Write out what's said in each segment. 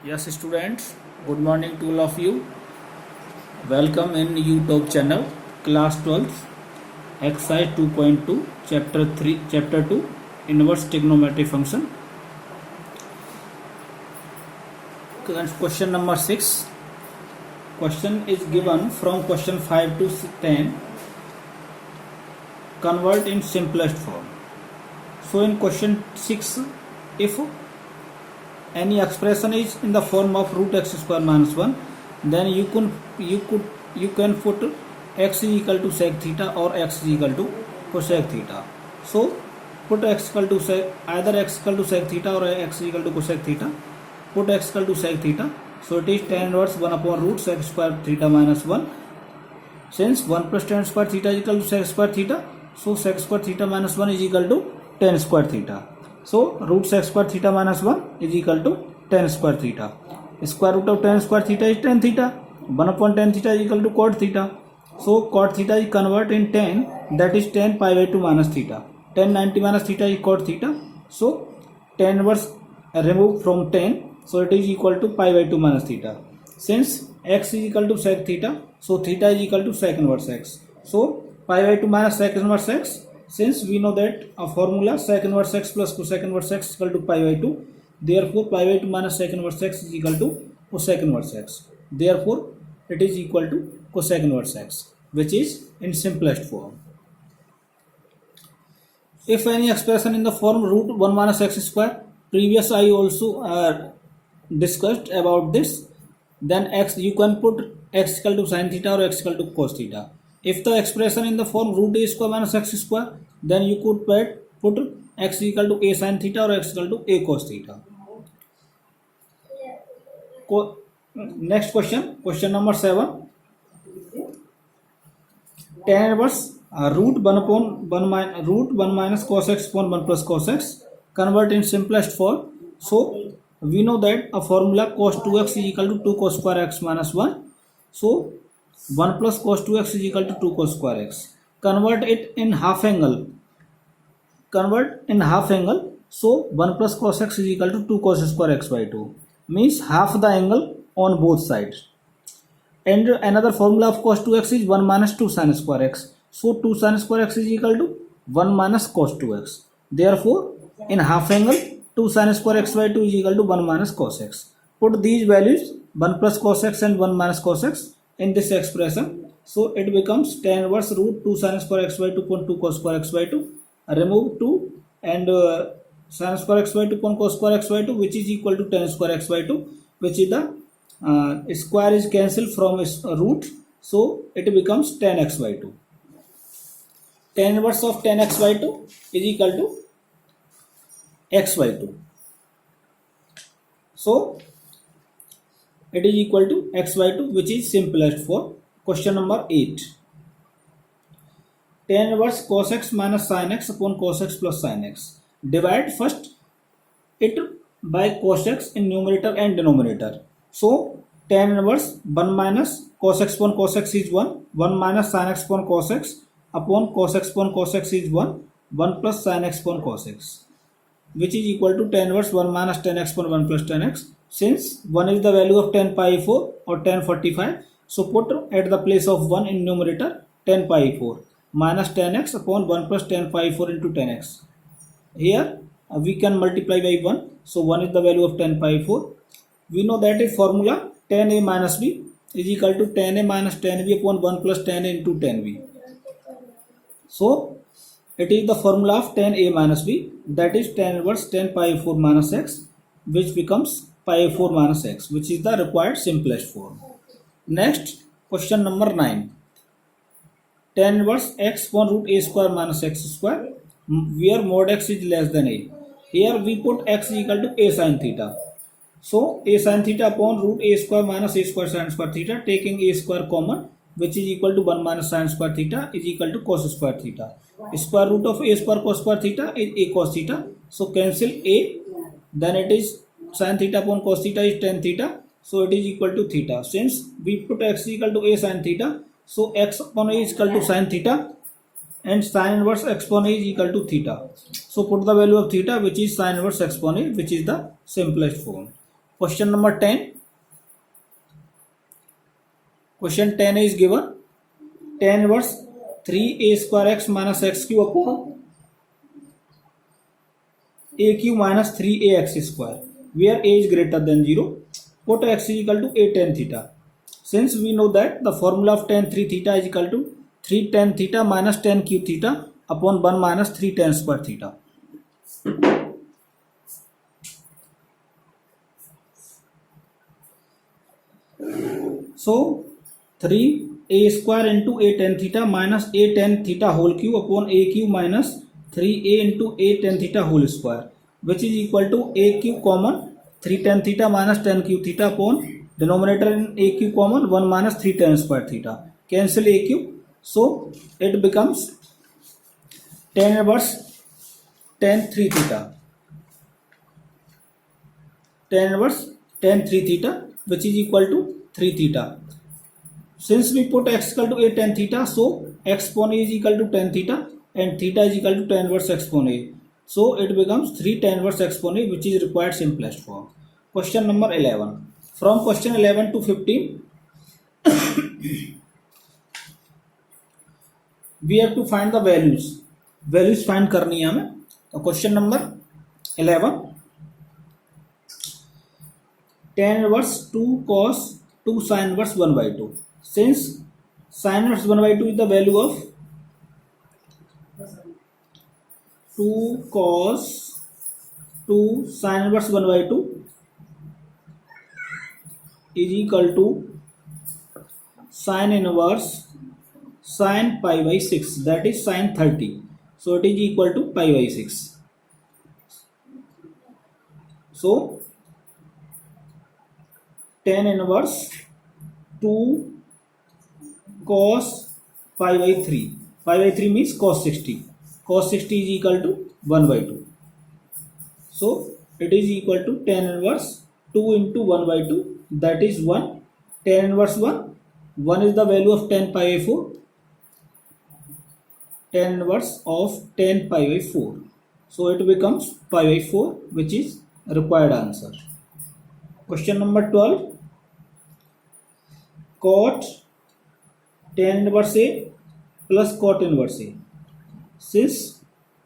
Yes, students, good morning to all of you. Welcome in YouTube channel, class 12, exercise 2.2, chapter 2, inverse trigonometry function. Question number 6. Question is given from question 5 to 10. Convert in simplest form. So in question 6, if any expression is in the form of root x square minus 1, then you can put x is equal to sec theta or x is equal to cosec theta. So put x equal to sec, either x equal to sec theta or x is equal to cosec theta. Put x equal to sec theta. So it is tan inverse 1 upon root sec square theta minus 1. Since 1 plus tan square theta is equal to sec square theta, so sec square theta minus 1 is equal to tan square theta. So root sec square theta minus 1 is equal to tan square theta. Square root of tan square theta is tan theta. 1 upon tan theta is equal to cot theta. So cot theta is converted in tan, that is tan pi by 2 minus theta. Tan 90 minus theta is cot theta. So tan inverse removed from tan, so it is equal to pi by 2 minus theta. Since x is equal to sec theta, so theta is equal to sec inverse x. So pi by 2 minus sec inverse x. Since we know that a formula sec inverse x plus cosec inverse x is equal to pi by 2, therefore pi by 2 minus sec inverse x is equal to cosec inverse x. Therefore it is equal to cosec inverse x, which is in simplest form. If any expression in the form root 1 minus x square, previous I also discussed about this, then x you can put x equal to sin theta or x equal to cos theta. If the expression in the form root a square minus x square, then you could put x equal to a sin theta or x equal to a cos theta. Next question number 7. Tan inverse root 1 minus cos x upon 1 plus cos x, convert in simplest form. So we know that a formula cos 2x is equal to 2 cos square x minus 1. So 1 plus cos 2x is equal to 2 cos square x. Convert it in half angle. So 1 plus cos x is equal to 2 cos square x by 2. Means half the angle on both sides. And another formula of cos 2x is 1 minus 2 sin square x. So 2 sin square x is equal to 1 minus cos 2x. Therefore, in half angle, 2 sin square x by 2 is equal to 1 minus cos x. Put these values 1 plus cos x and 1 minus cos x in this expression. So it becomes tan inverse root 2 sin square x by 2 upon 2 cos square x by 2. Remove 2 and sin square x by 2 upon cos square x by 2, which is equal to tan square x by 2, which is the square is cancelled from its root, so it becomes tan x by 2. Tan inverse of tan x by 2 is equal to x by 2. So it is equal to x by 2, which is simplest for question number 8. Tan inverse cos x minus sin x upon cos x plus sin x. Divide first it by cos x in numerator and denominator. So tan inverse 1 minus cos x upon cos x is 1, 1 minus sin x upon cos x upon cos x is 1, 1 plus sin x upon cos x, which is equal to tan inverse 1 minus tan x upon 1 plus tan x. Since 1 is the value of tan pi 4 or tan 45, so put at the place of 1 in numerator tan pi 4 minus tan x upon 1 plus tan pi 4 into tan x. Here we can multiply by 1, so 1 is the value of tan pi 4. We know that a formula tan a minus b is equal to tan a minus tan b upon 1 plus tan a into tan b. So it is the formula of tan a minus b, that is tan inverse tan pi 4 minus x, which becomes pi 4 minus x, which is the required simplest form. Next, question number 9. Tan inverse x upon root a square minus x square, where mod x is less than a. Here we put x is equal to a sin theta. So a sin theta upon root a square minus a square sin square theta, taking a square common, which is equal to 1 minus sin square theta is equal to cos square theta. Square root of a square cos square theta is a cos theta. So cancel a, then it is sin theta upon cos theta is tan theta. So it is equal to theta. Since we put x is equal to a sin theta, so x upon a is equal to sin theta, and sin inverse x upon a is equal to theta. So put the value of theta, which is sin inverse x upon a, which is the simplest form. Question number 10. Question 10 is given tan inverse 3a square x minus x cube upon a cube minus 3ax square, where a is greater than 0. Put x is equal to a tan theta. Since we know that the formula of tan 3 theta is equal to 3 tan theta minus tan cube theta upon 1 minus 3 tan square theta. So 3a square into a tan theta minus a tan theta whole cube upon a cube minus 3a into a tan theta whole square, which is equal to a cube common 3 tan theta minus tan cube theta upon denominator in a cube common 1 minus 3 tan square theta. Cancel a cube. So it becomes tan inverse tan 3 theta. Tan inverse tan 3 theta, which is equal to 3 theta. Since we put x equal to a tan theta, so x upon a is equal to tan theta and theta is equal to tan inverse x upon a. So it becomes 3 tan inverse x upon a, which is required simplest form. Question number 11. From question 11 to 15, we have to find the values. Values find करनी है हमें. तो question number 11. Tan inverse 2 cos 2 sin inverse 1 by 2. Since sin inverse 1 by 2 is the value of 2 cos 2 sin inverse 1 by 2 is equal to sin inverse sin pi by 6, that is sin 30. So it is equal to pi by 6. So tan inverse 2 cos pi by 3. Pi by 3 means cos 60. Cos 60 is equal to 1 by 2. So it is equal to tan inverse 2 into 1 by 2, that is 1. Tan inverse 1. 1 is the value of tan pi by 4. Tan inverse of tan pi by 4. So it becomes pi by 4, which is required answer. Question number 12. Cot tan inverse A plus cot inverse A. Since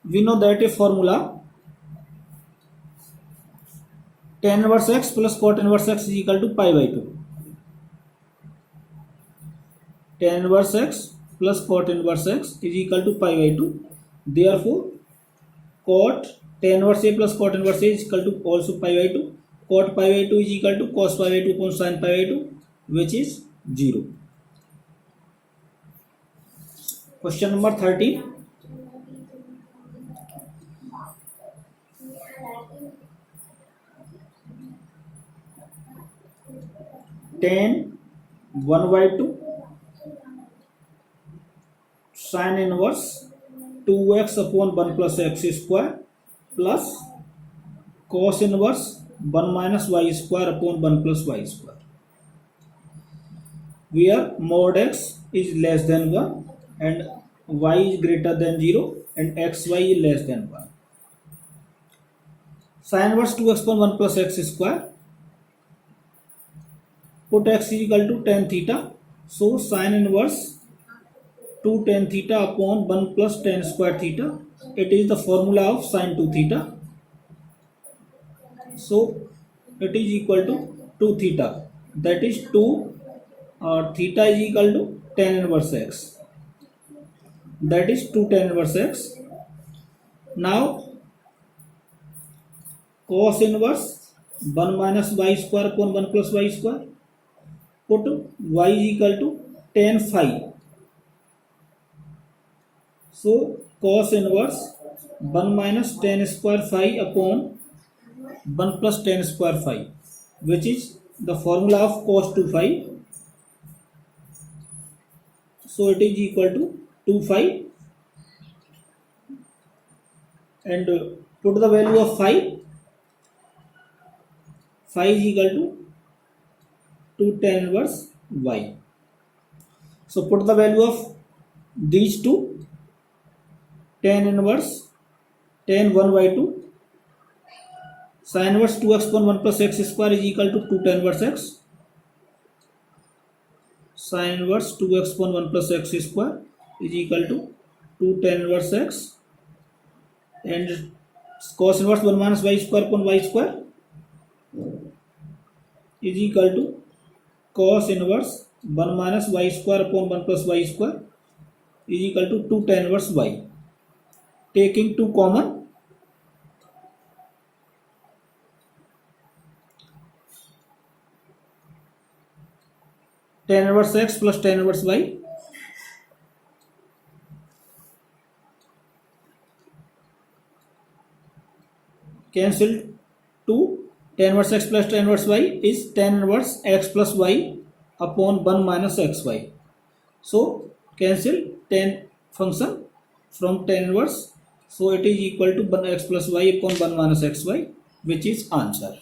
we know that a formula tan inverse x plus cot inverse x is equal to pi by 2. Tan inverse x plus cot inverse x is equal to pi by 2. Therefore, cot tan inverse A plus cot inverse A is equal to also pi by 2. Cot pi by 2 is equal to cos pi by 2 upon sin pi by 2, which is 0. Question number 13. Tan 1 by 2 sin inverse 2x upon 1 plus x square plus cos inverse 1 minus y square upon 1 plus y square, where mod x is less than 1 and y is greater than 0 and xy is less than 1. Sin inverse 2x upon 1 plus x square. Put x is equal to tan theta. So sin inverse 2 tan theta upon 1 plus tan square theta. It is the formula of sin 2 theta. So it is equal to 2 theta. That is 2 theta is equal to tan inverse x. That is 2 tan inverse x. Now cos inverse 1 minus y square upon 1 plus y square. Put y is equal to tan phi. So cos inverse 1 minus tan square phi upon 1 plus tan square phi, which is the formula of cos 2 phi. So it is equal to 2 phi, and put the value of phi. Phi is equal to 2 tan inverse y. So put the value of these two. Tan inverse tan 1 by 2 sin inverse 2x upon 1 plus x square is equal to 2 tan inverse x. Sin inverse 2x upon 1 plus x square is equal to 2 tan inverse x, and cos inverse 1 minus y square upon y square is equal to cos inverse 1 minus y square upon 1 plus y square is equal to 2 tan inverse y. Taking 2 common, tan inverse x plus tan inverse y cancel. 2 tan inverse x plus tan inverse y is tan inverse x plus y upon 1 minus xy. So cancel tan function from tan inverse, so it is equal to 1 x plus y upon 1 minus xy, which is answer.